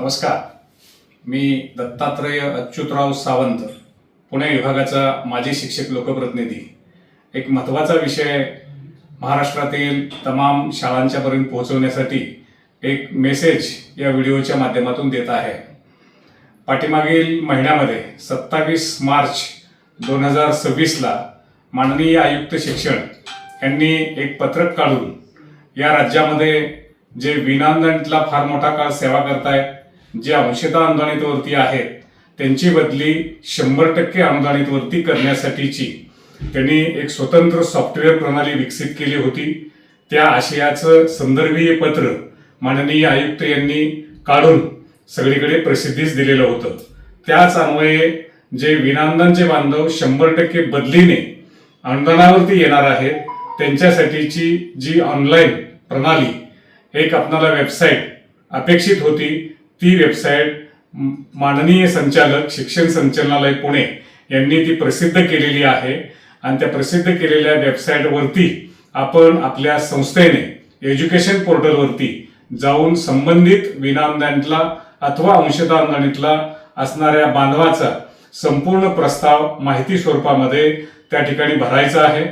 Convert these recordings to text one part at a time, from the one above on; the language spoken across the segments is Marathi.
नमस्कार. मी दत्तात्रय अच्युतराव सावंत, पुणे विभागाचा माजी शिक्षक लोकप्रतिनिधी. एक महत्त्वाचा विषय महाराष्ट्रातील तमाम शाळांच्यापर्यंत पोहोचवण्यासाठी एक मेसेज या व्हिडिओच्या माध्यमातून देत आहे. पाठीमागील महिन्यामध्ये 27 मार्च 2026ला माननीय आयुक्त शिक्षण यांनी एक पत्रक काढून या राज्यामध्ये जे विनाअनुदानितला फार मोठा काळ सेवा करतायत, जे अंशतः अनुदानितवरती आहेत, त्यांची बदली 100% अनुदानितवरती करण्यासाठीची त्यांनी एक स्वतंत्र सॉफ्टवेअर प्रणाली विकसित केली होती. त्या आशयाचं संदर्भीय पत्र माननीय आयुक्त यांनी काढून सगळीकडे प्रसिद्धीस दिलेलं होतं. त्याच अन्वये जे विनाअनुदानचे बांधव 100% बदलीने अनुदानावरती येणार आहेत, त्यांच्यासाठीची जी ऑनलाईन प्रणाली एक आपणाला वेबसाईट अपेक्षित होती, ती वेबसाईट माननीय संचालक शिक्षण संचालनालय पुणे यांनी ती प्रसिद्ध केलेली आहे. आणि त्या प्रसिद्ध केलेल्या वेबसाईटवरती आपण आपल्या संस्थेने एज्युकेशन पोर्टलवरती जाऊन संबंधित विनाअनुदानितला अथवा अंशतः अनुदानितला असणाऱ्या बांधवाचा संपूर्ण प्रस्ताव माहिती स्वरूपामध्ये त्या ठिकाणी भरायचा आहे.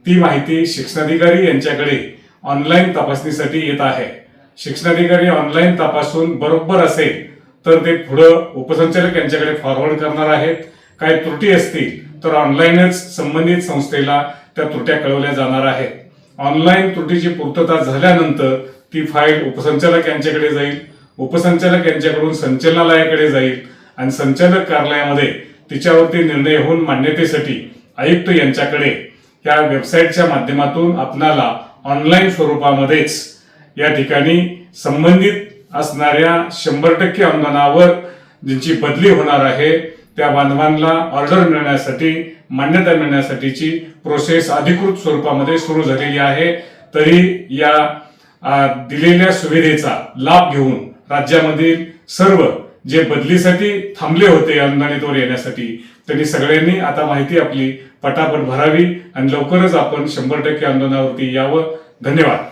ती माहिती शिक्षणाधिकारी यांच्याकडे ऑनलाईन तपासणीसाठी येत आहे. शिक्षणाधिकारी ऑनलाईन तपासून बरोबर असेल तर ते पुढं उपसंचालक यांच्याकडे फॉरवर्ड करणार आहेत. काही त्रुटी असतील तर ऑनलाईनच संबंधित संस्थेला त्या त्रुट्या कळवल्या जाणार आहेत. ऑनलाईन त्रुटीची पूर्तता झाल्यानंतर ती फाईल उपसंचालक यांच्याकडे जाईल, उपसंचालक यांच्याकडून संचालनालयाकडे जाईल आणि संचालक कार्यालयामध्ये तिच्यावरती निर्णय होऊन मान्यतेसाठी आयुक्त यांच्याकडे या वेबसाईटच्या माध्यमातून आपणाला ऑनलाईन स्वरूपामध्येच या ठिकाणी संबंधित असणाऱ्या 100% अनुदानावर ज्यांची बदली होणार आहे त्या बांधवांना ऑर्डर मिळण्यासाठी, मान्यता मिळण्यासाठीची प्रोसेस अधिकृत स्वरूपामध्ये सुरू झालेली आहे. तरी या दिलेल्या सुविधेचा लाभ घेऊन राज्यामधील सर्व जे बदलीसाठी थांबले होते अनुदानितवर येण्यासाठी, त्यांनी सगळ्यांनी आता माहिती आपली पटापट भरावी आणि लवकरच आपण 100% अनुदानावरती यावं. धन्यवाद.